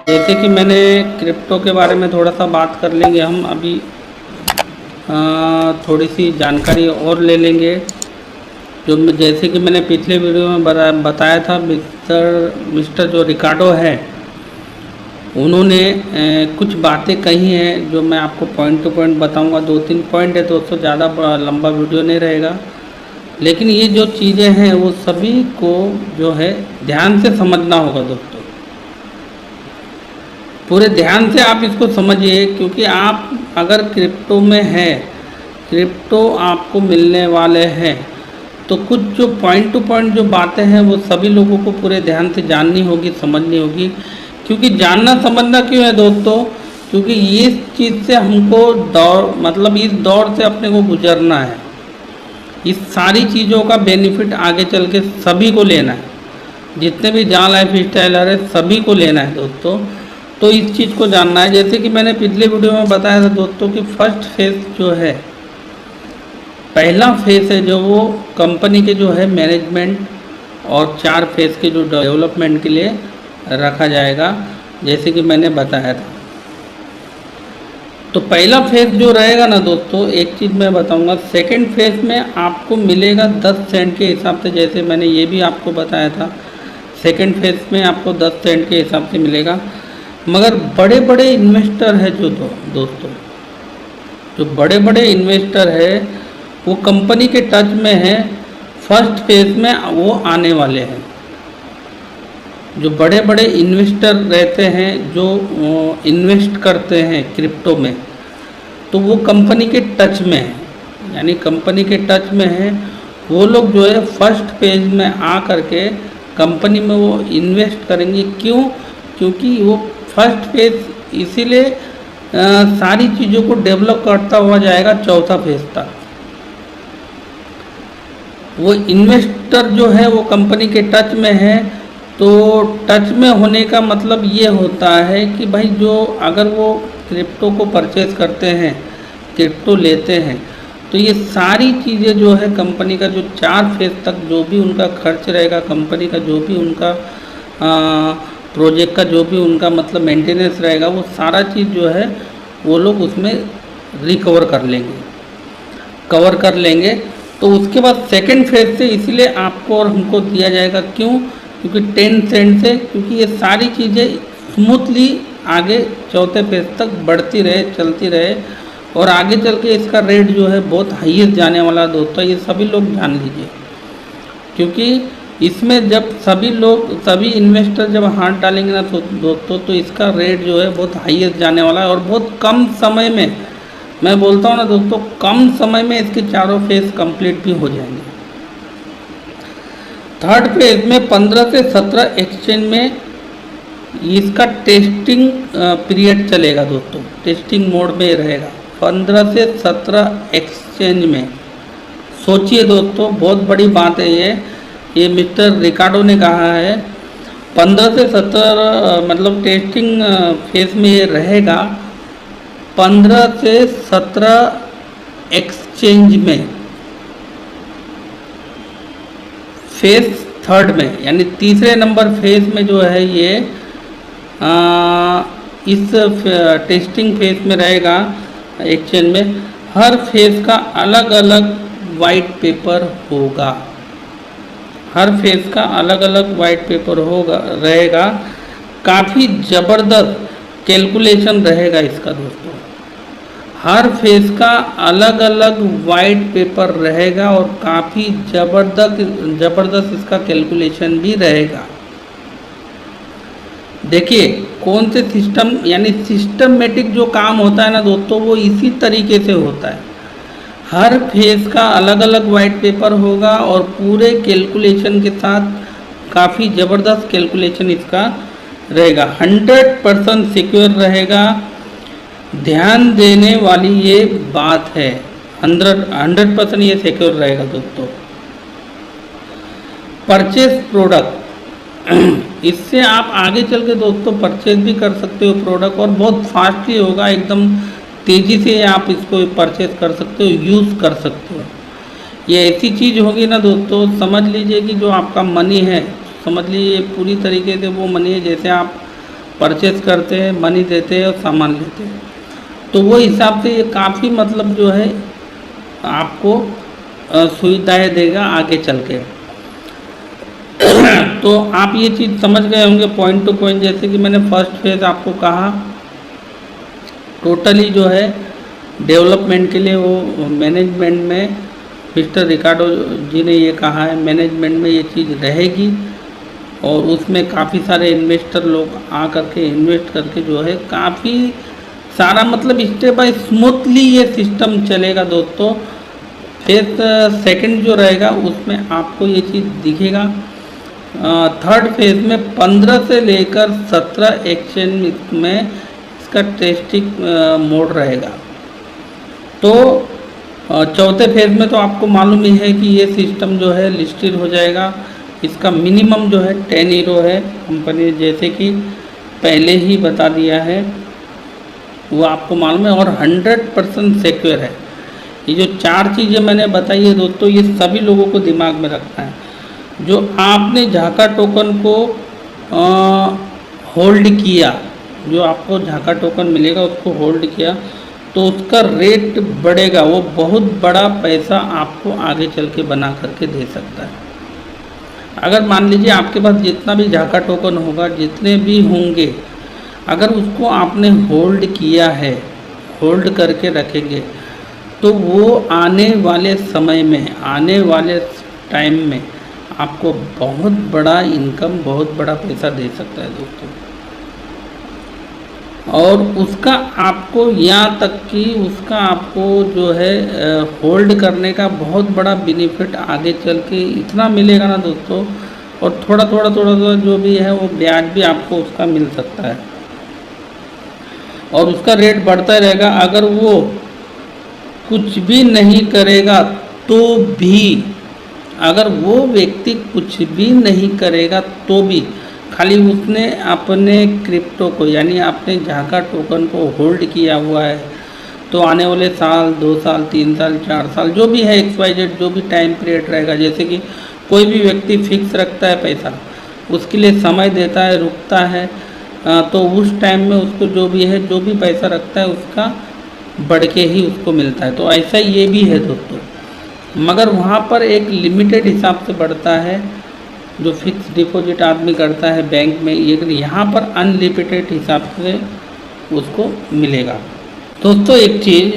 जैसे कि मैंने क्रिप्टो के बारे में थोड़ा सा बात कर लेंगे हम अभी। थोड़ी सी जानकारी और ले लेंगे। जैसे कि मैंने पिछले वीडियो में बताया था, मिस्टर जो रिकार्डो है उन्होंने कुछ बातें कही हैं जो मैं आपको पॉइंट टू पॉइंट बताऊंगा। 2-3 पॉइंट है दोस्तों, ज़्यादा लंबा वीडियो नहीं रहेगा। लेकिन ये जो चीज़ें हैं वो सभी को जो है ध्यान से समझना होगा दोस्तों। पूरे ध्यान से आप इसको समझिए, क्योंकि आप अगर क्रिप्टो में है, क्रिप्टो आपको मिलने वाले हैं, तो कुछ जो पॉइंट टू पॉइंट जो बातें हैं वो सभी लोगों को पूरे ध्यान से जाननी होगी, समझनी होगी। क्योंकि जानना समझना क्यों है दोस्तों? क्योंकि इस चीज़ से हमको इस दौर से अपने को गुजरना है। इस सारी चीज़ों का बेनिफिट आगे चल के सभी को लेना है। जितने भी जहाँ लाइफ स्टाइलर है सभी को लेना है दोस्तों। तो इस चीज़ को जानना है। जैसे कि मैंने पिछले वीडियो में बताया था दोस्तों कि फर्स्ट फेज जो है, पहला फेज है जो वो कंपनी के जो है मैनेजमेंट, और 4 फेज के जो डेवलपमेंट के लिए रखा जाएगा, जैसे कि मैंने बताया था। तो पहला फेज जो रहेगा ना दोस्तों, एक चीज़ मैं बताऊंगा, सेकंड फेज में आपको मिलेगा 10 सेंट के हिसाब से। जैसे मैंने ये भी आपको बताया था, सेकंड फेज में आपको 10 सेंट के हिसाब से मिलेगा। मगर बड़े बड़े इन्वेस्टर है जो दोस्तों, जो बड़े बड़े इन्वेस्टर है वो कंपनी के टच में है, फर्स्ट फेज में वो आने वाले हैं। जो बड़े बड़े इन्वेस्टर रहते हैं, जो इन्वेस्ट करते हैं क्रिप्टो में, तो वो कंपनी के टच में है, यानी कंपनी के टच में है। वो लोग जो है फर्स्ट फेज में आ करके कंपनी में वो इन्वेस्ट करेंगे। क्यों? क्योंकि वो फर्स्ट फेज इसीलिए सारी चीज़ों को डेवलप करता हुआ जाएगा चौथा फेज तक। वो इन्वेस्टर जो है वो कंपनी के टच में है। तो टच में होने का मतलब ये होता है कि भाई जो अगर वो क्रिप्टो को परचेज करते हैं, क्रिप्टो लेते हैं, तो ये सारी चीज़ें जो है कंपनी का जो 4 फेज तक जो भी उनका खर्च रहेगा, कंपनी का जो भी उनका प्रोजेक्ट का जो भी उनका मतलब मेंटेनेंस रहेगा, वो सारा चीज़ जो है वो लोग उसमें रिकवर कर लेंगे, कवर कर लेंगे। तो उसके बाद सेकंड फेज से इसलिए आपको और हमको दिया जाएगा। क्यों? क्योंकि 10 सेंट से, क्योंकि ये सारी चीज़ें स्मूथली आगे चौथे फेज तक बढ़ती रहे, चलती रहे, और आगे चल के इसका रेट जो है बहुत हाईएस्ट जाने वाला दोस्तों। ये सभी लोग जान लीजिए, क्योंकि इसमें जब सभी इन्वेस्टर जब हाथ डालेंगे ना तो दोस्तों, तो इसका रेट जो है बहुत हाईएस्ट जाने वाला है। और बहुत कम समय में, मैं बोलता हूँ ना दोस्तों, कम समय में इसके चारों फेज कंप्लीट भी हो जाएंगे। थर्ड फेज में 15 से 17 एक्सचेंज में इसका टेस्टिंग पीरियड चलेगा दोस्तों, टेस्टिंग मोड में रहेगा 15 से 17 एक्सचेंज में। सोचिए दोस्तों, बहुत बड़ी बात है ये मिस्टर रिकार्डो ने कहा है। 15 से 17 मतलब टेस्टिंग फेज में ये रहेगा 15 से 17 एक्सचेंज में, फेज थर्ड में, यानी तीसरे नंबर फेज में जो है ये इस टेस्टिंग फेज में रहेगा एक्सचेंज में। हर फेज का अलग अलग वाइट पेपर होगा, हर फेज का अलग अलग वाइट पेपर रहेगा। काफ़ी ज़बरदस्त कैलकुलेशन रहेगा इसका दोस्तों। हर फेज का अलग अलग वाइट पेपर रहेगा और काफ़ी ज़बरदस्त इसका कैलकुलेशन भी रहेगा। देखिए कौन से सिस्टम, यानी सिस्टमेटिक जो काम होता है ना दोस्तों, वो इसी तरीके से होता है। हर फेज का अलग अलग वाइट पेपर होगा और पूरे कैलकुलेशन के साथ काफ़ी ज़बरदस्त कैलकुलेशन इसका रहेगा। 100% सिक्योर रहेगा। ध्यान देने वाली ये बात है, 100% ये सिक्योर रहेगा दोस्तों। परचेज प्रोडक्ट, इससे आप आगे चल के दोस्तों परचेज भी कर सकते हो प्रोडक्ट, और बहुत फास्टली होगा, एकदम तेज़ी से आप इसको परचेज कर सकते हो, यूज़ कर सकते हो। ये ऐसी चीज़ होगी ना दोस्तों, समझ लीजिए कि जो आपका मनी है, समझ लीजिए पूरी तरीके से वो मनी है जैसे आप परचेज करते हैं, मनी देते हैं और सामान लेते हैं। तो वो हिसाब से ये काफ़ी मतलब जो है आपको सुविधाएं देगा आगे चल के। तो आप ये चीज़ समझ गए होंगे पॉइंट टू पॉइंट। जैसे कि मैंने फर्स्ट फेज आपको कहा, टोटली जो है डेवलपमेंट के लिए वो मैनेजमेंट में मिस्टर रिकार्डो जी ने ये कहा है, मैनेजमेंट में ये चीज़ रहेगी और उसमें काफ़ी सारे इन्वेस्टर लोग आ करके इन्वेस्ट करके जो है काफ़ी सारा मतलब स्टेप बाय स्मूथली ये सिस्टम चलेगा दोस्तों। फेज सेकंड जो रहेगा उसमें आपको ये चीज़ दिखेगा। थर्ड फेज में 15 से लेकर 17 एक्सचेंज में इसका टेस्टिंग मोड रहेगा। तो चौथे फेज में तो आपको मालूम ही है कि ये सिस्टम जो है लिस्टेड हो जाएगा। इसका मिनिमम जो है 10 हीरो है, कंपनी जैसे कि पहले ही बता दिया है वो आपको मालूम है, और 100% सिक्योर है। ये जो 4 चीज़ें मैंने बताई है दोस्तों, ये सभी लोगों को दिमाग में रखना है। जो आपने झाका टोकन को होल्ड किया, जो आपको झाका टोकन मिलेगा उसको होल्ड किया तो उसका रेट बढ़ेगा, वो बहुत बड़ा पैसा आपको आगे चल के बना करके दे सकता है। अगर मान लीजिए आपके पास जितना भी झाका टोकन होगा, जितने भी होंगे, अगर उसको आपने होल्ड किया है, होल्ड करके रखेंगे, तो वो आने वाले समय में, आने वाले टाइम में आपको बहुत बड़ा इनकम, बहुत बड़ा पैसा दे सकता है दोस्तों। और उसका आपको यहाँ तक कि उसका आपको जो है होल्ड करने का बहुत बड़ा बेनिफिट आगे चल के इतना मिलेगा ना दोस्तों, और थोड़ा थोड़ा जो भी है वो ब्याज भी आपको उसका मिल सकता है और उसका रेट बढ़ता रहेगा। अगर वो कुछ भी नहीं करेगा तो भी, अगर वो व्यक्ति कुछ भी नहीं करेगा तो भी, खाली उसने अपने क्रिप्टो को यानी अपने झाका टोकन को होल्ड किया हुआ है, तो आने वाले साल, 2 साल, 3 साल, 4 साल जो भी है XYZ जो भी टाइम पीरियड रहेगा, जैसे कि कोई भी व्यक्ति फिक्स रखता है पैसा, उसके लिए समय देता है, रुकता है, तो उस टाइम में उसको जो भी है, जो भी पैसा रखता है उसका बढ़ के ही उसको मिलता है। तो ऐसा ये भी है दोस्तों, मगर वहाँ पर एक लिमिटेड हिसाब से बढ़ता है जो फिक्स डिपॉजिट आदमी करता है बैंक में, लेकिन यहाँ पर अनलिमिटेड हिसाब से उसको मिलेगा। दोस्तों एक चीज़,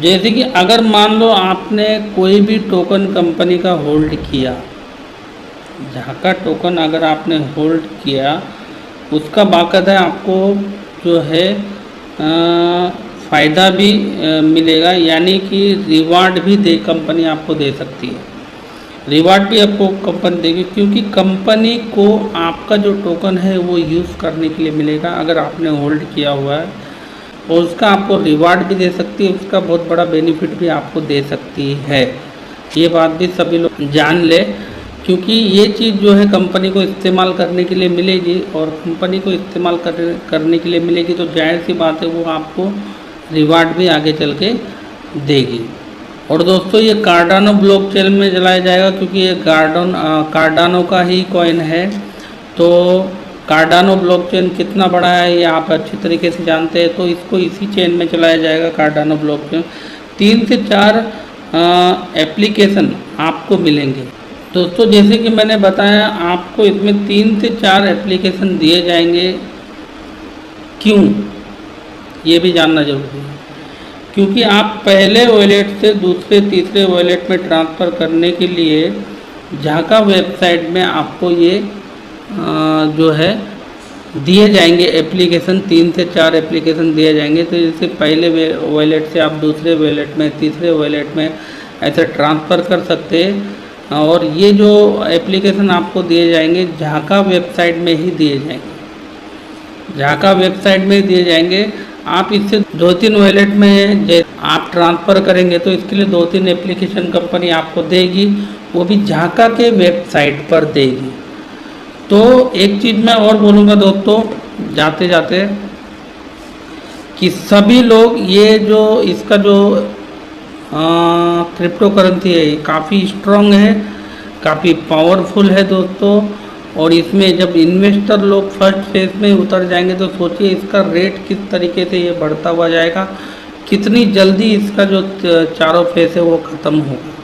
जैसे कि अगर मान लो आपने कोई भी टोकन कंपनी का होल्ड किया, झाका टोकन अगर आपने होल्ड किया, उसका बाकायदा आपको जो है फ़ायदा भी मिलेगा, यानी कि रिवार्ड भी कंपनी आपको दे सकती है। रिवार्ड भी आपको कंपनी देगी, क्योंकि कंपनी को आपका जो टोकन है वो यूज़ करने के लिए मिलेगा अगर आपने होल्ड किया हुआ है, और उसका आपको रिवार्ड भी दे सकती है, उसका बहुत बड़ा बेनिफिट भी आपको दे सकती है। ये बात भी सभी लोग जान ले, क्योंकि ये चीज़ जो है कंपनी को इस्तेमाल करने के लिए मिलेगी, और कंपनी को इस्तेमाल करने के लिए मिलेगी तो जाहिर सी बात है वो आपको रिवार्ड भी आगे चल के देगी। और दोस्तों ये कार्डानो ब्लॉकचेन में चलाया जाएगा, क्योंकि ये कार्डानो का ही कॉइन है। तो कार्डानो ब्लॉकचेन कितना बड़ा है ये आप अच्छी तरीके से जानते हैं, तो इसको इसी चेन में चलाया जाएगा कार्डानो ब्लॉकचेन। 3 से 4 एप्लीकेशन आपको मिलेंगे दोस्तों। जैसे कि मैंने बताया आपको इसमें 3 से 4 एप्लीकेशन दिए जाएंगे। क्यों, ये भी जानना जरूरी है, क्योंकि आप पहले वॉलेट से दूसरे तीसरे वॉलेट में ट्रांसफ़र करने के लिए झाका वेबसाइट में आपको ये जो है दिए जाएंगे एप्लीकेशन, 3 से 4 एप्लीकेशन दिए जाएंगे। तो जैसे पहले वॉलेट से आप दूसरे वॉलेट में, तीसरे वॉलेट में ऐसे ट्रांसफ़र कर सकते हैं। और ये जो एप्लीकेशन आपको दिए जाएंगे झाका वेबसाइट में ही दिए जाएंगे, झाका वेबसाइट में ही दिए जाएंगे। आप इससे 2-3 वॉलेट में आप ट्रांसफ़र करेंगे तो इसके लिए 2-3 एप्लीकेशन कंपनी आपको देगी, वो भी झाका के वेबसाइट पर देगी। तो एक चीज़ मैं और बोलूँगा दोस्तों जाते जाते, कि सभी लोग ये जो इसका जो क्रिप्टो करेंसी है ये काफ़ी स्ट्रॉन्ग है, काफ़ी पावरफुल है दोस्तों, और इसमें जब इन्वेस्टर लोग फर्स्ट फेज में उतर जाएंगे तो सोचिए इसका रेट किस तरीके से ये बढ़ता हुआ जाएगा, कितनी जल्दी इसका जो चारों फेज है वो ख़त्म होगा।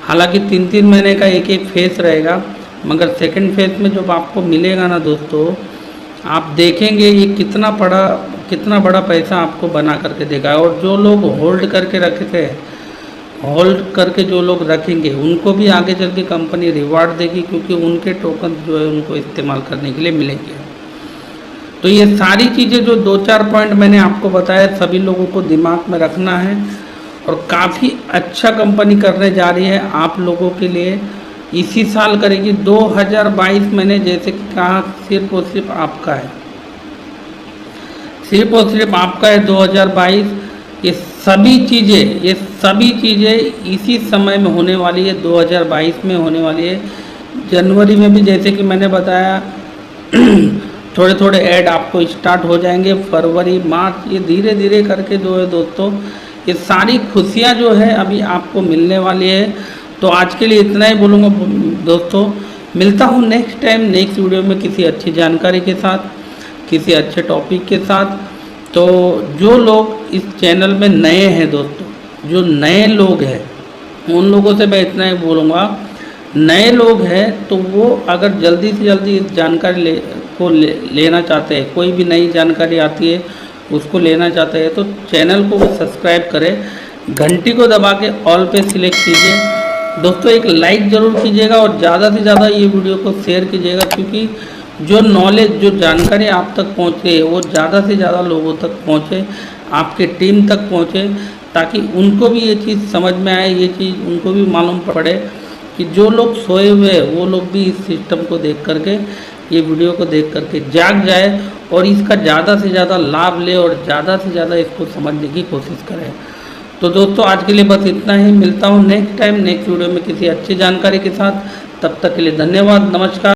हालांकि 3-3 महीने का एक एक फेज रहेगा, मगर सेकंड फेज में जब आपको मिलेगा ना दोस्तों, आप देखेंगे ये कितना बड़ा पैसा आपको बना करके देगा। और जो लोग होल्ड करके रखते हैं, होल्ड करके जो लोग रखेंगे उनको भी आगे चल के कंपनी रिवार्ड देगी, क्योंकि उनके टोकन जो है उनको इस्तेमाल करने के लिए मिलेंगे। तो ये सारी चीज़ें जो 2-4 पॉइंट मैंने आपको बताया, सभी लोगों को दिमाग में रखना है। और काफ़ी अच्छा कंपनी करने जा रही है आप लोगों के लिए, इसी साल करेगी। 2022 मैंने जैसे कहा सिर्फ और सिर्फ आपका है, सिर्फ और सिर्फ आपका है 2022। ये सभी चीज़ें इसी समय में होने वाली है, 2022 में होने वाली है। जनवरी में भी जैसे कि मैंने बताया थोड़े थोड़े ऐड आपको स्टार्ट हो जाएंगे। फरवरी, मार्च, ये धीरे धीरे करके जो है दोस्तों, ये सारी खुशियाँ जो है अभी आपको मिलने वाली है। तो आज के लिए इतना ही बोलूँगा दोस्तों। मिलता हूँ नेक्स्ट टाइम नेक्स्ट वीडियो में किसी अच्छी जानकारी के साथ, किसी अच्छे टॉपिक के साथ। तो जो लोग इस चैनल में नए हैं दोस्तों, जो नए लोग हैं उन लोगों से मैं इतना ही बोलूँगा, नए लोग हैं तो वो अगर जल्दी से जल्दी इस जानकारी लेना चाहते हैं, कोई भी नई जानकारी आती है उसको लेना चाहते हैं, तो चैनल को वो सब्सक्राइब करें, घंटी को दबा के ऑल पे सिलेक्ट कीजिए। दोस्तों एक लाइक ज़रूर कीजिएगा और ज़्यादा से ज़्यादा ये वीडियो को शेयर कीजिएगा, क्योंकि जो नॉलेज, जो जानकारी आप तक पहुँचे वो ज़्यादा से ज़्यादा लोगों तक पहुँचे, आपके टीम तक पहुँचे, ताकि उनको भी ये चीज़ समझ में आए, ये चीज़ उनको भी मालूम पड़े कि जो लोग सोए हुए हैं वो लोग भी इस सिस्टम को देख करके, ये वीडियो को देख करके जाग जाए और इसका ज़्यादा से ज़्यादा लाभ ले और ज़्यादा से ज़्यादा इसको समझने की कोशिश करें। तो दोस्तों आज के लिए बस इतना ही। मिलता हूँ नेक्स्ट टाइम नेक्स्ट वीडियो में किसी अच्छी जानकारी के साथ। तब तक के लिए धन्यवाद, नमस्कार।